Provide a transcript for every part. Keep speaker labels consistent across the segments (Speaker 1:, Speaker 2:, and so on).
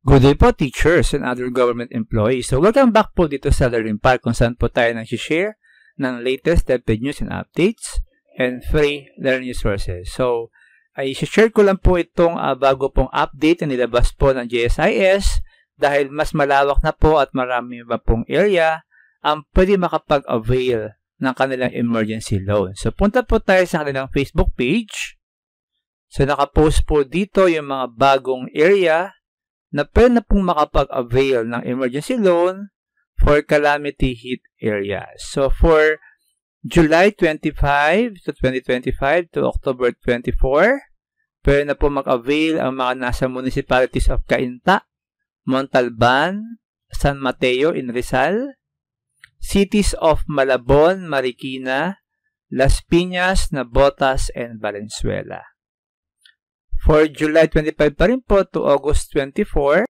Speaker 1: Good day po, teachers and other government employees. So, welcome back po dito sa Learning Park kung saan po tayo nag-share ng latest DepEd news and updates and free learning resources. So, ay share ko lang po itong bago pong update na nilabas po ng GSIS dahil mas malawak na po at marami pa pong area ang pwede makapag-avail ng kanilang emergency loan. So, punta po tayo sa kanilang Facebook page. So, nakapost po dito yung mga bagong area na pwede na pong makapag-avail ng emergency loan for calamity hit areas. So, for July 25 to 2025 to October 24, pwede na po mag-avail ang mga nasa municipalities of Cainta, Montalban, San Mateo in Rizal, cities of Malabon, Marikina, Las Piñas, Navotas, and Valenzuela. For July 25 pa rin po to August 24,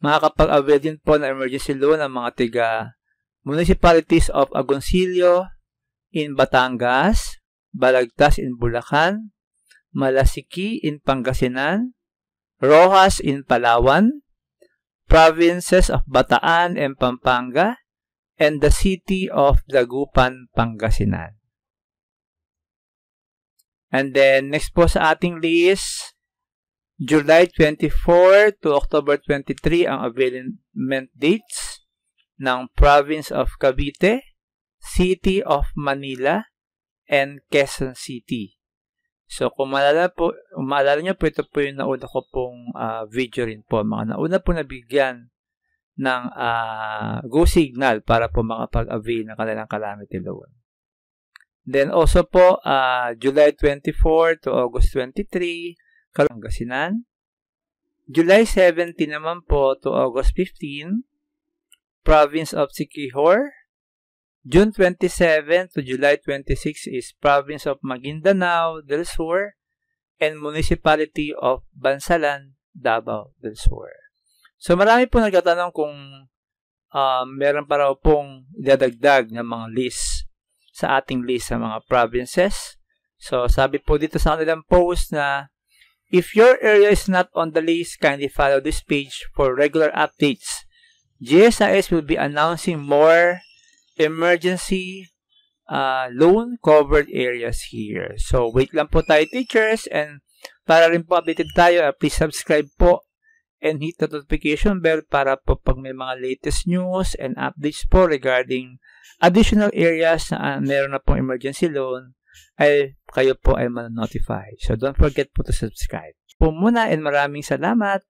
Speaker 1: makakapag-avail din po ng emergency loan ang mga tiga municipalities of Agoncillo in Batangas, Balagtas in Bulacan, Malasiki in Pangasinan, Rojas in Palawan, provinces of Bataan and Pampanga, and the city of Dagupan, Pangasinan. And then, next po sa ating list, July 24 to October 23 ang availment dates ng Province of Cavite, City of Manila, and Quezon City. So, kung maalala nyo po, ito po yung nauna ko pong video rin po. Mga nauna po nabigyan ng go signal para po makapag-avail ng kanilang calamity loan. Then also po, July 24 to August 23, Pangasinan. July 17 naman po to August 15, Province of Siquijor. June 27 to July 26 is Province of Maguindanao del Sur and Municipality of Bansalan, Davao del Sur. So marami po nagtatanong kung meron pa raw pong idadagdag ng mga list sa ating list sa mga provinces. So, sabi po dito sa kanilang post na if your area is not on the list, kindly follow this page for regular updates. GSIS will be announcing more emergency loan covered areas here. So, wait lang po tayo, teachers, and para rin po updated tayo, please subscribe po and hit the notification bell para po pag may mga latest news and updates po regarding additional areas na meron na pong emergency loan, ay kayo po ay ma-notify. So, don't forget po to subscribe. Po muna and maraming salamat.